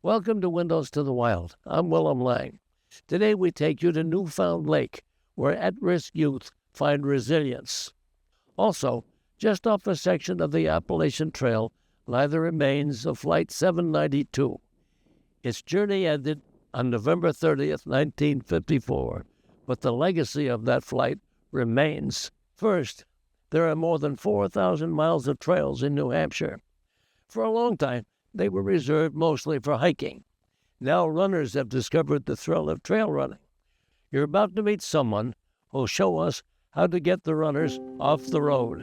Welcome to Windows to the Wild. I'm Willem Lang. Today we take you to Newfound Lake, where at-risk youth find resilience. Also, just off a section of the Appalachian Trail lie the remains of Flight 792. Its journey ended on November 30th, 1954, but the legacy of that flight remains. First, there are more than 4,000 miles of trails in New Hampshire. For a long time, they were reserved mostly for hiking. Now runners have discovered the thrill of trail running. You're about to meet someone who'll show us how to get the runners off the road.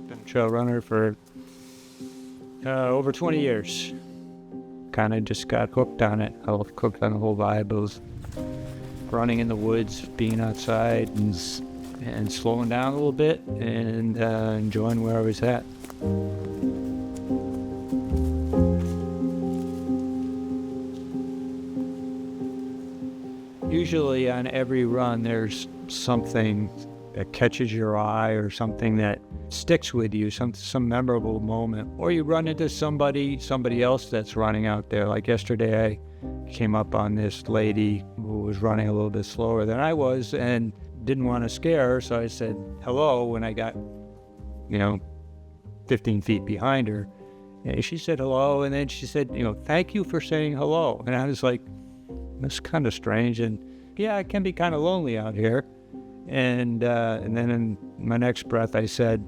Been a trail runner for over 20 years. Kind of just got hooked on it. I was hooked on the whole vibe of running in the woods, being outside, and slowing down a little bit, and enjoying where I was at. Usually on every run, there's something that catches your eye or something that sticks with you, some memorable moment. Or you run into somebody else that's running out there. Like yesterday, I came up on this lady who was running a little bit slower than I was and didn't want to scare her, so I said hello when I got, 15 feet behind her. And she said hello, and then she said, thank you for saying hello. And I was like, that's kind of strange, and yeah, it can be kind of lonely out here. And then in my next breath, I said,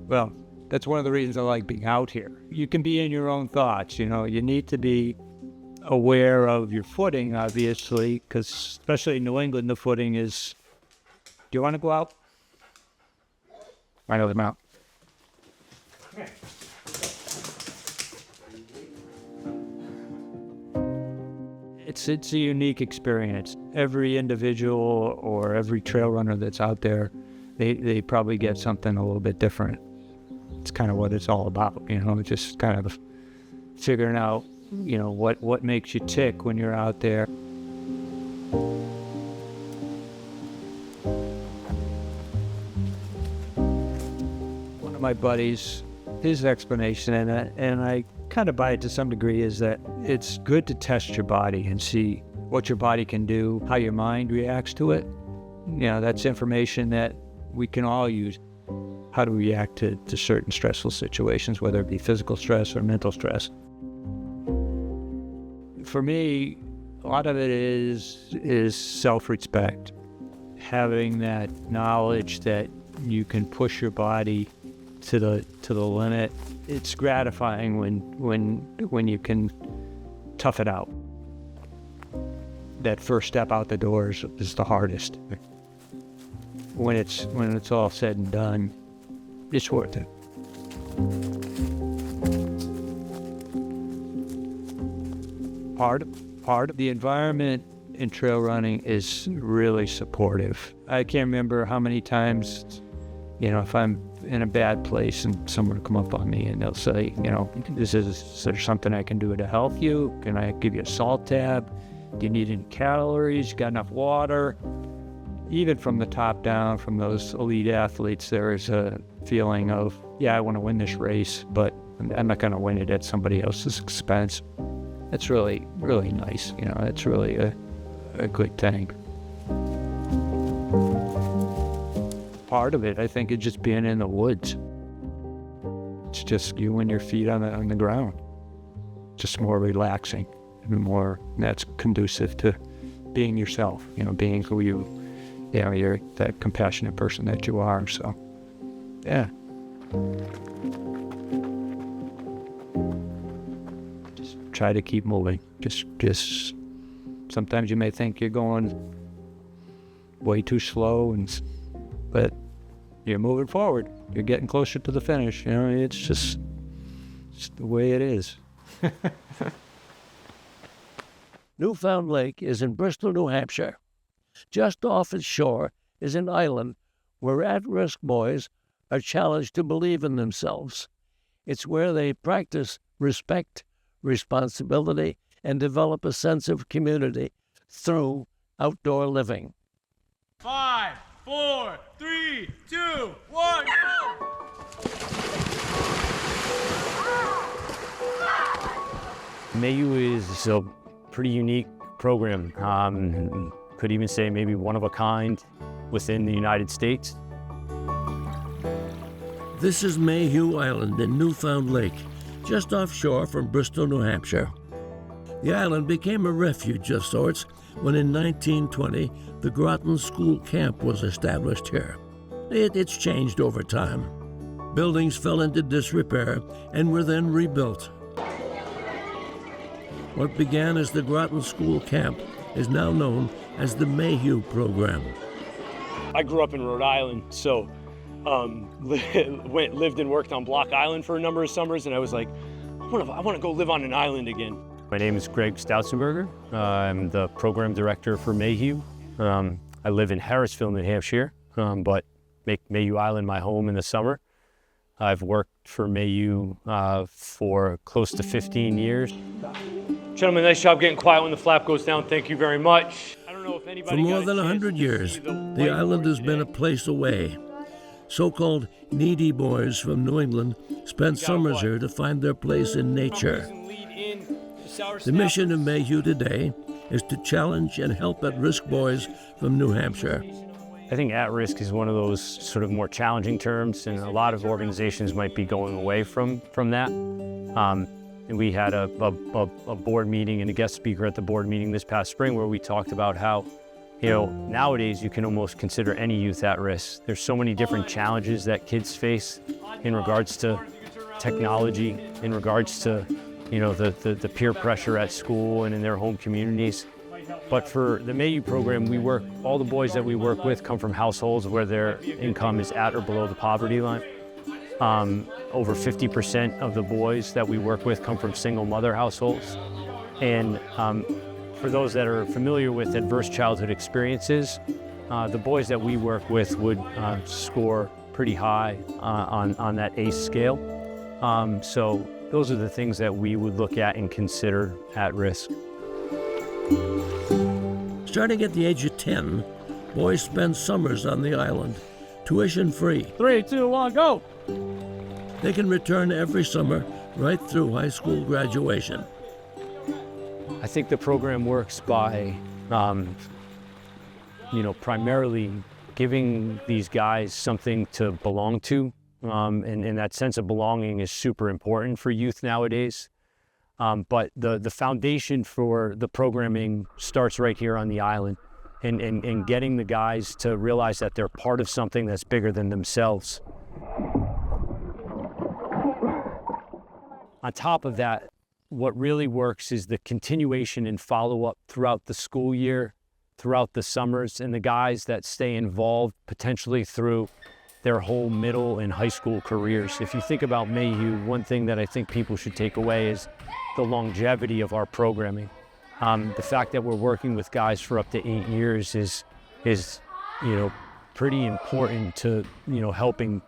well, that's one of the reasons I like being out here. You can be in your own thoughts, you need to be aware of your footing, obviously, because especially in New England, the footing is, do you want to go out? I know them out. It's a unique experience. Every individual or every trail runner that's out there, they probably get something a little bit different. It's kind of what it's all about, just kind of figuring out, what makes you tick when you're out there. One of my buddies, his explanation, and I kind of buy it to some degree, is that it's good to test your body and see what your body can do, how your mind reacts to it. That's information that we can all use. How to react to certain stressful situations, whether it be physical stress or mental stress. For me, a lot of it is self-respect. Having that knowledge that you can push your body to the limit. It's gratifying when you can tough it out. That first step out the doors is the hardest. When it's all said and done, it's worth it. Part of the environment in trail running is really supportive. I can't remember how many times, if I'm in a bad place and someone will come up on me and they'll say, is there something I can do to help you? Can I give you a salt tab? Do you need any calories? You got enough water? Even from the top down, from those elite athletes, there is a feeling of, I want to win this race, but I'm not going to win it at somebody else's expense. It's really, really nice. It's really a good thing. Part of it, I think, is just being in the woods. It's just you and your feet on the ground. Just more relaxing and that's conducive to being yourself, being who you're that compassionate person that you are. So, yeah. Just try to keep moving. Just sometimes you may think you're going way too slow, but you're moving forward. You're getting closer to the finish. It's just the way it is. Newfound Lake is in Bristol, New Hampshire. Just off its shore is an island where at-risk boys are challenged to believe in themselves. It's where they practice respect, responsibility, and develop a sense of community through outdoor living. 5, 4, 3, 2, 1, go! Mayu is a pretty unique program. Could even say maybe one of a kind within the United States. This is Mayhew Island in Newfound Lake, just offshore from Bristol, New Hampshire. The island became a refuge of sorts when in 1920 the Groton School Camp was established here. It's changed over time. Buildings fell into disrepair and were then rebuilt. What began as the Groton School Camp is now known as the Mayhew Program. I grew up in Rhode Island, so lived and worked on Block Island for a number of summers, and I was like, I want to go live on an island again. My name is Greg Stautzenberger. I'm the program director for Mayhew. I live in Harrisville, New Hampshire, but make Mayhew Island my home in the summer. I've worked for Mayhew for close to 15 years. Gentlemen, nice job getting quiet when the flap goes down. Thank you very much. I don't know if anybody For more than 100 years, the island has been a place away. So-called needy boys from New England spent summers here to find their place in nature. The mission of Mayhew today is to challenge and help at-risk boys from New Hampshire. I think at-risk is one of those sort of more challenging terms, and a lot of organizations might be going away from that. And we had a board meeting and a guest speaker at the board meeting this past spring where we talked about how, nowadays you can almost consider any youth at risk. There's so many different challenges that kids face in regards to technology, in regards to, the peer pressure at school and in their home communities. But for the Mayhew program, all the boys that we work with come from households where their income is at or below the poverty line. Over 50% of the boys that we work with come from single mother households. And for those that are familiar with adverse childhood experiences, the boys that we work with would score pretty high on that ACE scale. So those are the things that we would look at and consider at risk. Starting at the age of 10, boys spend summers on the island, tuition free. 3, 2, 1, go! They can return every summer right through high school graduation. I think the program works by, primarily giving these guys something to belong to. And that sense of belonging is super important for youth nowadays. But the foundation for the programming starts right here on the island and getting the guys to realize that they're part of something that's bigger than themselves. On top of that, what really works is the continuation and follow-up throughout the school year, throughout the summers, and the guys that stay involved potentially through their whole middle and high school careers. If you think about Mayhew, one thing that I think people should take away is the longevity of our programming. The fact that we're working with guys for up to 8 years is pretty important to helping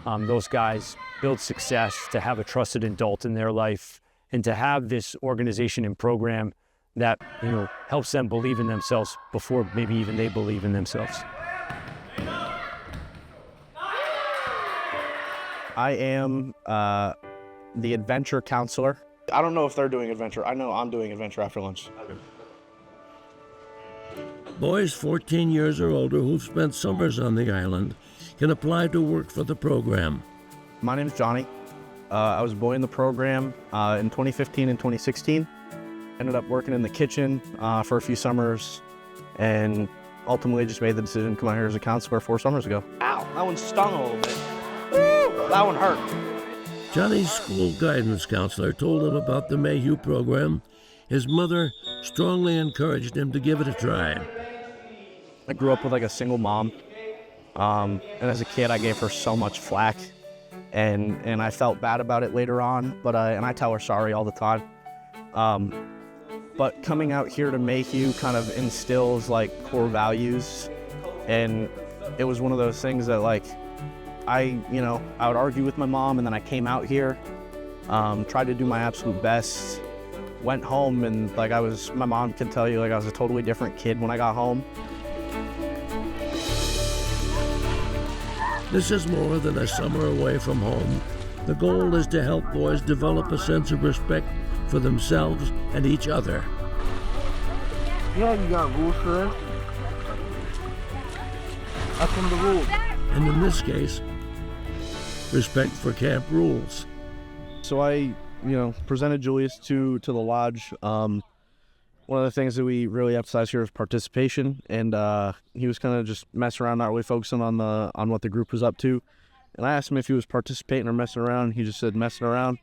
those guys build success, to have a trusted adult in their life, and to have this organization and program that helps them believe in themselves before maybe even they believe in themselves. I am the adventure counselor. I don't know if they're doing adventure. I know I'm doing adventure after lunch. Boys 14 years or older who've spent summers on the island can apply to work for the program. My name is Johnny. I was a boy in the program in 2015 and 2016. Ended up working in the kitchen for a few summers and ultimately just made the decision to come out here as a counselor 4 summers ago. Ow, that one stung a little bit. Woo, that one hurt. Johnny's school guidance counselor told him about the Mayhew program. His mother strongly encouraged him to give it a try. I grew up with a single mom. And as a kid, I gave her so much flack. And I felt bad about it later on, but and I tell her sorry all the time. But coming out here to Mayhew kind of instills core values, and it was one of those things that I would argue with my mom, and then I came out here, tried to do my absolute best, went home, and my mom can tell you I was a totally different kid when I got home. This is more than a summer away from home. The goal is to help boys develop a sense of respect for themselves and each other. Yeah, you got rules for this? That's one of the rules. And in this case, respect for camp rules. So I, presented Julius to the lodge. One of the things that we really emphasize here is participation, and he was kind of just messing around, not really focusing on what the group was up to. And I asked him if he was participating or messing around. He just said messing around.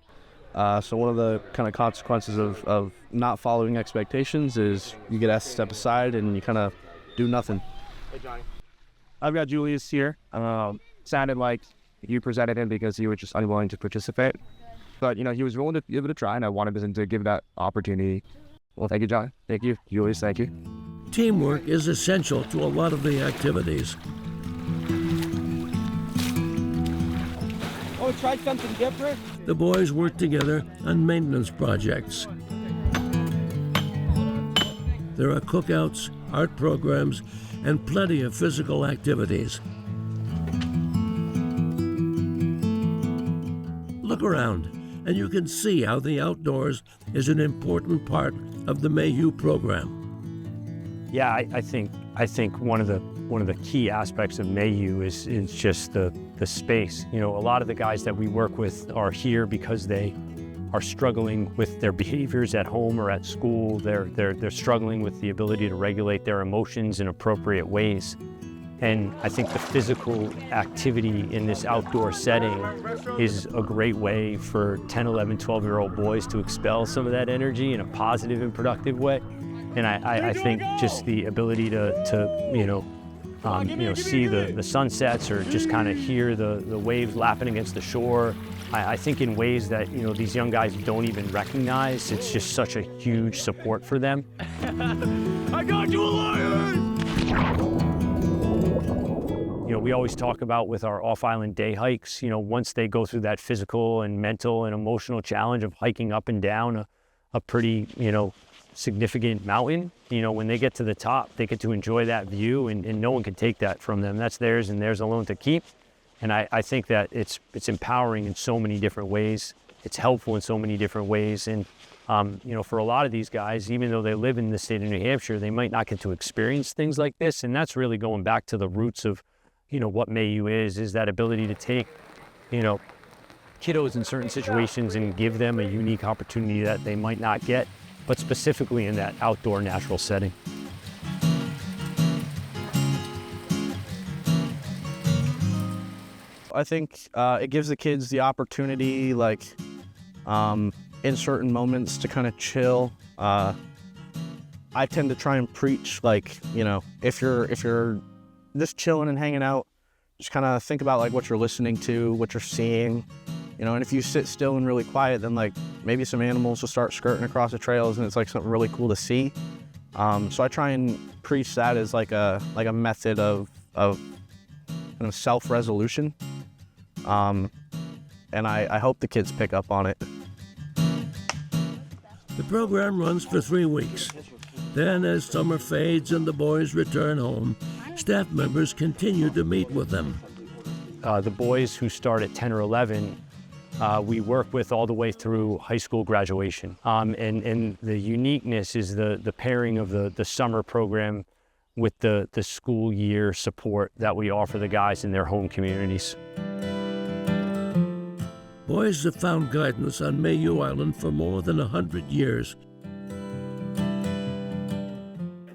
So one of the kind of consequences of not following expectations is you get asked to step aside and you kind of do nothing. Hey, Johnny. I've got Julius here. Sounded like you presented him because he was just unwilling to participate. But, he was willing to give it a try, and I wanted him to give that opportunity. Well, thank you, John. Thank you. Julius, thank you. Teamwork is essential to a lot of the activities. Oh, try something different? The boys work together on maintenance projects. There are cookouts, art programs, and plenty of physical activities. Look around, and you can see how the outdoors is an important part of the Mayhew program. Yeah, I think one of the key aspects of Mayhew is just the space. A lot of the guys that we work with are here because they are struggling with their behaviors at home or at school. They're struggling with the ability to regulate their emotions in appropriate ways. And I think the physical activity in this outdoor setting is a great way for 10, 11, 12-year-old boys to expel some of that energy in a positive and productive way. And I think just the ability to see the sunsets or just kind of hear the waves lapping against the shore, I think in ways that, these young guys don't even recognize. It's just such a huge support for them. I got you a lion! We always talk about with our off-island day hikes, once they go through that physical and mental and emotional challenge of hiking up and down a pretty, significant mountain, when they get to the top, they get to enjoy that view and no one can take that from them. That's theirs and theirs alone to keep. And I think that it's empowering in so many different ways. It's helpful in so many different ways. And, for a lot of these guys, even though they live in the state of New Hampshire, they might not get to experience things like this. And that's really going back to the roots of, what Mayhew is that ability to take, kiddos in certain situations and give them a unique opportunity that they might not get, but specifically in that outdoor natural setting. I think it gives the kids the opportunity, in certain moments to kind of chill. I tend to try and preach, if you're just chilling and hanging out, just kind of think about what you're listening to, what you're seeing, and if you sit still and really quiet, then maybe some animals will start skirting across the trails and it's something really cool to see. So I try and preach that as a method of kind of self-resolution. And I hope the kids pick up on it. The program runs for 3 weeks. Then, as summer fades and the boys return home, staff members continue to meet with them. The boys who start at 10 or 11, we work with all the way through high school graduation. And the uniqueness is the pairing of the summer program with the school year support that we offer the guys in their home communities. Boys have found guidance on Mayhew Island for more than 100 years.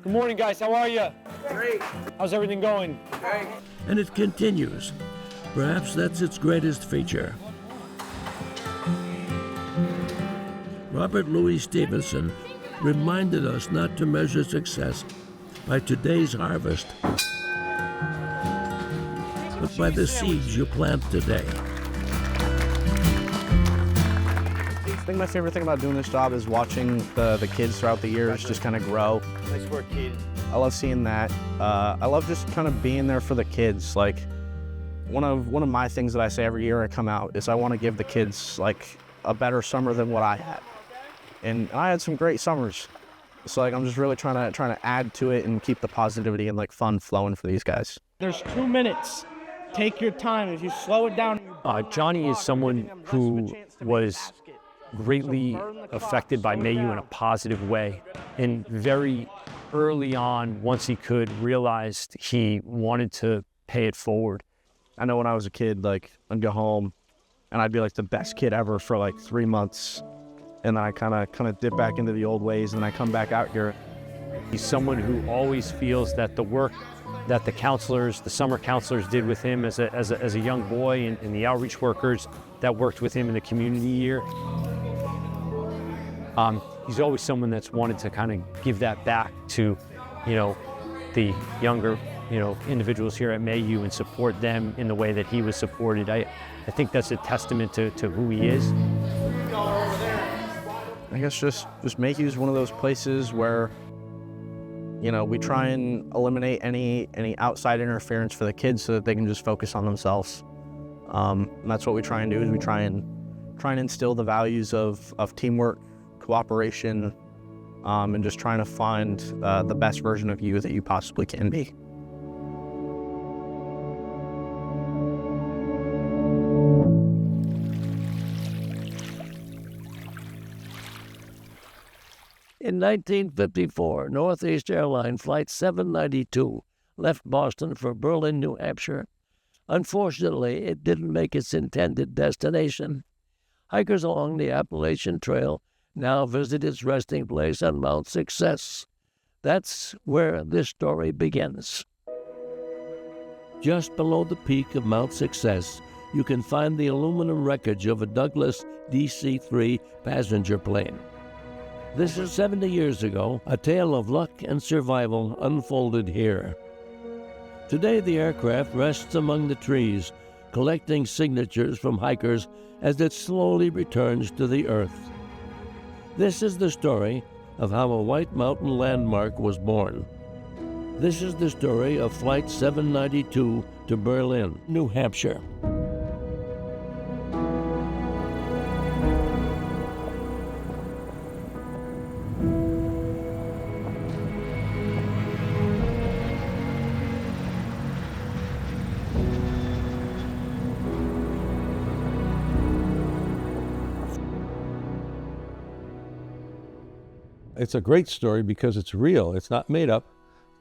Good morning, guys. How are you? Great. How's everything going? Great. And it continues. Perhaps that's its greatest feature. Robert Louis Stevenson reminded us not to measure success by today's harvest, but by the seeds you plant today. I think my favorite thing about doing this job is watching the kids throughout the years just kind of grow. Nice work, Kate. I love seeing that. I love just kind of being there for the kids. One of my things that I say every year I come out is I want to give the kids a better summer than what I had. And I had some great summers. So I'm just really trying to add to it and keep the positivity and fun flowing for these guys. There's 2 minutes take your time. If you slow it down. Johnny is someone who was greatly affected by Mayu in a positive way. And very early on, once he could, realized he wanted to pay it forward. I know when I was a kid, like, I'd go home and I'd be like the best kid ever for like 3 months. And then I kind of dip back into the old ways, and then I come back out here. He's someone who always feels that the work that the counselors, the summer counselors did with him as a young boy, and the outreach workers that worked with him in the community year. He's always someone that's wanted to kind of give that back to, the younger, individuals here at Mayu and support them in the way that he was supported. I think that's a testament to who he is. I guess just Mayu is one of those places where, we try and eliminate any outside interference for the kids so that they can just focus on themselves. And that's what we try and do, is we try and instill the values of teamwork, cooperation, and just trying to find the best version of you that you possibly can be. In 1954, Northeast Airline Flight 792 left Boston for Berlin, New Hampshire. Unfortunately, it didn't make its intended destination. Hikers along the Appalachian Trail now visit its resting place on Mount Success. That's where this story begins. Just below the peak of Mount Success, you can find the aluminum wreckage of a Douglas DC-3 passenger plane. This is 70 years ago. A tale of luck and survival unfolded here. Today, the aircraft rests among the trees, collecting signatures from hikers as it slowly returns to the earth. This is the story of how a White Mountain landmark was born. This is the story of Flight 792 to Berlin, New Hampshire. It's a great story because it's real. It's not made up,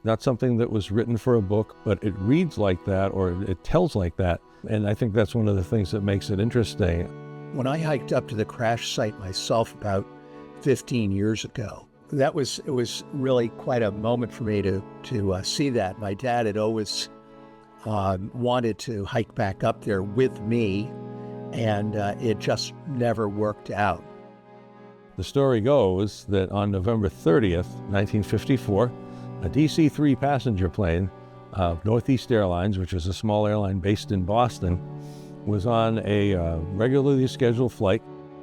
not something that was written for a book, but it reads like that, or it tells like that. And I think that's one of the things that makes it interesting. When I hiked up to the crash site myself about 15 years ago, it was really quite a moment for me to see that. My dad had always wanted to hike back up there with me, and it just never worked out. The story goes that on November 30th, 1954, a DC-3 passenger plane of Northeast Airlines, which is a small airline based in Boston, was on a regularly scheduled flight.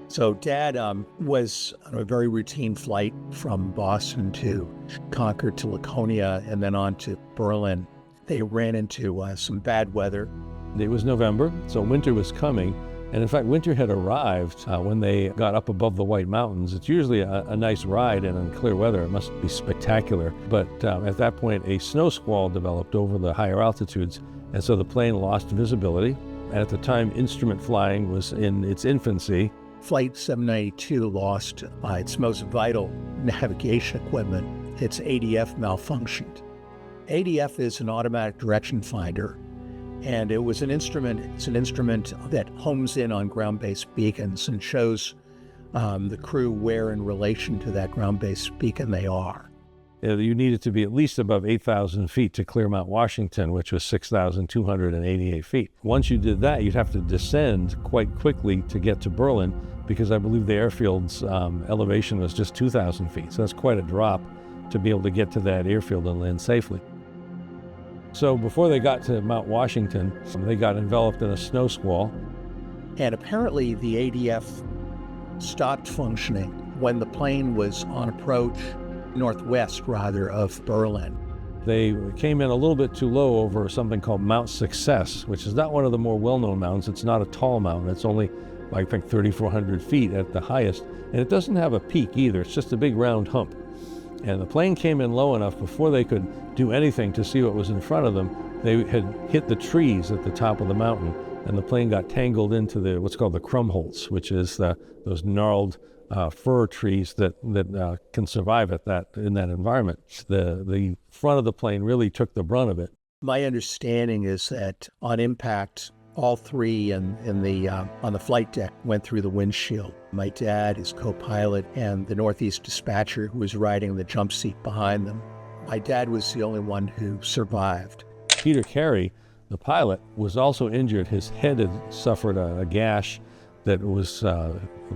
So Dad was on a very routine flight from Boston to Concord to Laconia and then on to Berlin. They ran into some bad weather. It was November, so winter was coming. And in fact, winter had arrived when they got up above the White Mountains. It's usually a nice ride, and in clear weather, it must be spectacular. But at that point, a snow squall developed over the higher altitudes, and so the plane lost visibility. And at the time, instrument flying was in its infancy. Flight 792 lost its most vital navigation equipment. Its ADF malfunctioned. ADF is an automatic direction finder. And it was an instrument, it's an instrument that homes in on ground-based beacons and shows the crew where in relation to that ground-based beacon they are. You needed to be at least above 8,000 feet to clear Mount Washington, which was 6,288 feet. Once you did that, you'd have to descend quite quickly to get to Berlin, because I believe the airfield's elevation was just 2,000 feet. So that's quite a drop to be able to get to that airfield and land safely. So before they got to Mount Washington, they got enveloped in a snow squall. And apparently the ADF stopped functioning when the plane was on approach, northwest rather, of Berlin. They came in a little bit too low over something called Mount Success, which is not one of the more well-known mountains. It's not a tall mountain. It's only, I think, 3,400 feet at the highest. And it doesn't have a peak either. It's just a big round hump. And the plane came in low enough before they could do anything to see what was in front of them They had hit the trees at the top of the mountain, and the plane got tangled into what's called the Krumholtz, which is those gnarled fir trees that can survive in that environment. The front of the plane really took the brunt of it. My understanding is that on impact, all three on the flight deck went through the windshield. My dad, his co-pilot, and the Northeast dispatcher who was riding the jump seat behind them. My dad was the only one who survived. Peter Carey, the pilot, was also injured. His head had suffered a gash that was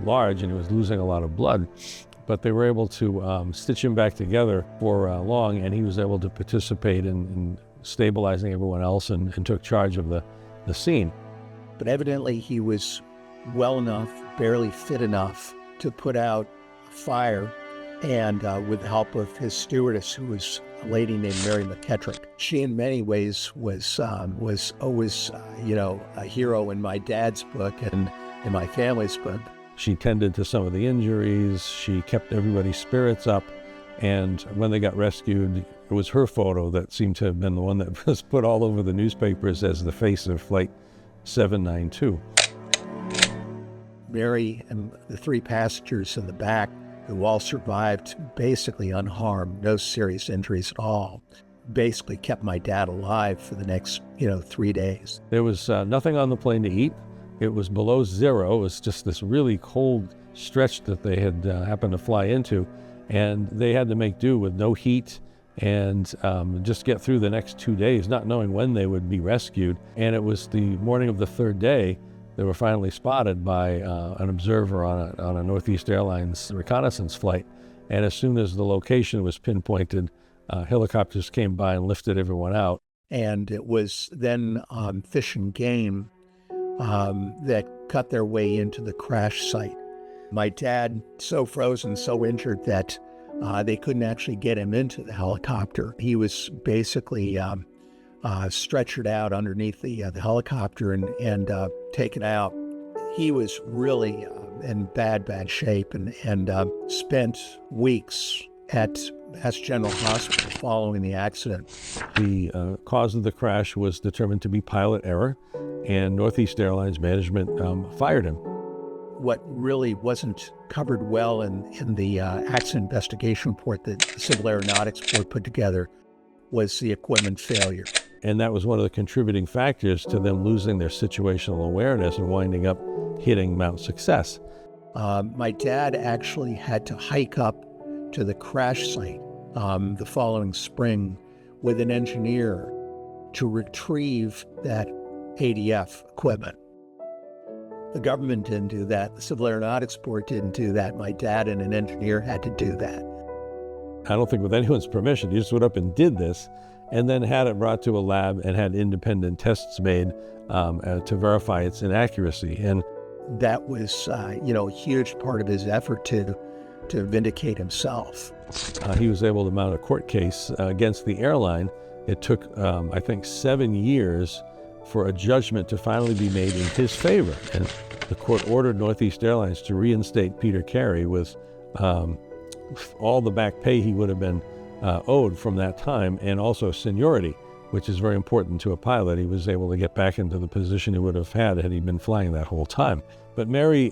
large, and he was losing a lot of blood. But they were able to stitch him back together for long, and he was able to participate in stabilizing everyone else and took charge of the scene. But evidently he was well enough, barely fit enough to put out a fire, and with the help of his stewardess, who was a lady named Mary McKettrick. She in many ways was always a hero in my dad's book and in my family's book. She tended to some of the injuries, she kept everybody's spirits up, and when they got rescued, it was her photo that seemed to have been the one that was put all over the newspapers as the face of Flight 792. Mary and the three passengers in the back, who all survived basically unharmed, no serious injuries at all, basically kept my dad alive for the next 3 days. There was nothing on the plane to eat. It was below zero. It was just this really cold stretch that they had happened to fly into, and they had to make do with no heat and just get through the next 2 days, not knowing when they would be rescued. And it was the morning of the third day they were finally spotted by an observer on a Northeast Airlines reconnaissance flight. And as soon as the location was pinpointed, helicopters came by and lifted everyone out. And it was then Fish and Game that cut their way into the crash site. My dad, so frozen, so injured that they couldn't actually get him into the helicopter. He was basically stretchered out underneath the helicopter and taken out. He was really in bad shape and spent weeks at Mass General Hospital following the accident. The cause of the crash was determined to be pilot error, and Northeast Airlines management fired him. What really wasn't covered well in the accident investigation report that the Civil Aeronautics Board put together was the equipment failure. And that was one of the contributing factors to them losing their situational awareness and winding up hitting Mount Success. My dad actually had to hike up to the crash site the following spring with an engineer to retrieve that ADF equipment. The government didn't do that. The Civil Aeronautics Board didn't do that. My dad and an engineer had to do that. I don't think with anyone's permission. He just went up and did this, and then had it brought to a lab and had independent tests made to verify its inaccuracy. And that was, a huge part of his effort to vindicate himself. He was able to mount a court case against the airline. It took, I think, 7 years for a judgment to finally be made in his favor. And the court ordered Northeast Airlines to reinstate Peter Carey with all the back pay he would have been owed from that time, and also seniority, which is very important to a pilot. He was able to get back into the position he would have had he been flying that whole time. But Mary,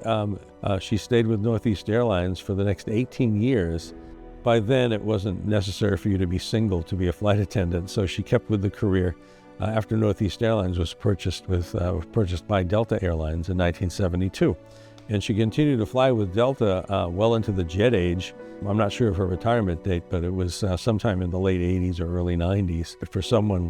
she stayed with Northeast Airlines for the next 18 years. By then, it wasn't necessary for you to be single to be a flight attendant, so she kept with the career. After Northeast Airlines was purchased by Delta Airlines in 1972. And she continued to fly with Delta well into the jet age. I'm not sure of her retirement date, but it was sometime in the late 80s or early 90s. But for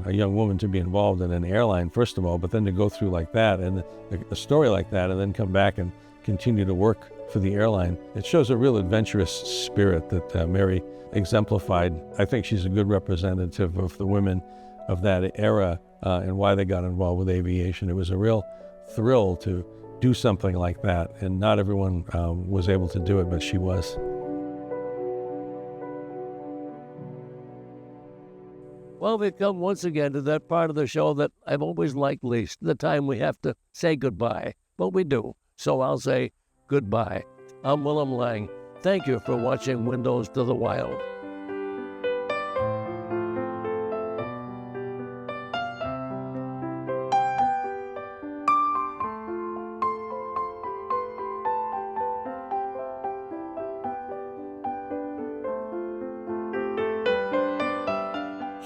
a young woman to be involved in an airline, first of all, but then to go through like that and a story like that, and then come back and continue to work for the airline, it shows a real adventurous spirit that Mary exemplified. I think she's a good representative of the women of that era and why they got involved with aviation. It was a real thrill to do something like that, and not everyone was able to do it, but she was. Well, we come once again to that part of the show that I've always liked least, the time we have to say goodbye. But we do, so I'll say goodbye. I'm Willem Lang. Thank you for watching Windows to the Wild.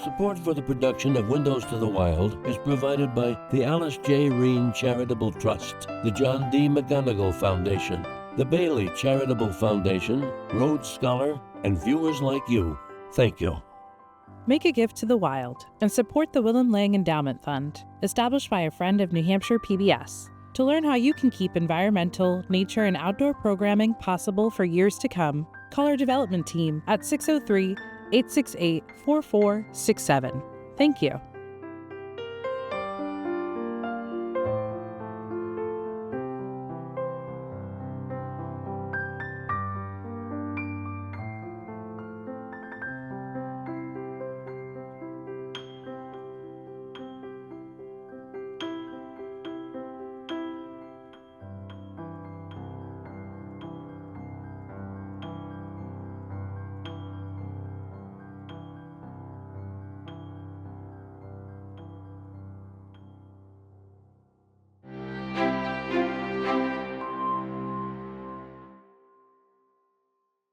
Support for the production of Windows to the Wild is provided by the Alice J. Reen Charitable Trust, the John D. McGonigal Foundation, the Bailey Charitable Foundation, Rhodes Scholar, and viewers like you. Thank you. Make a gift to the wild and support the Willem Lang Endowment Fund, established by a friend of New Hampshire PBS. To learn how you can keep environmental, nature, and outdoor programming possible for years to come, call our development team at 603-868-4467. Thank you.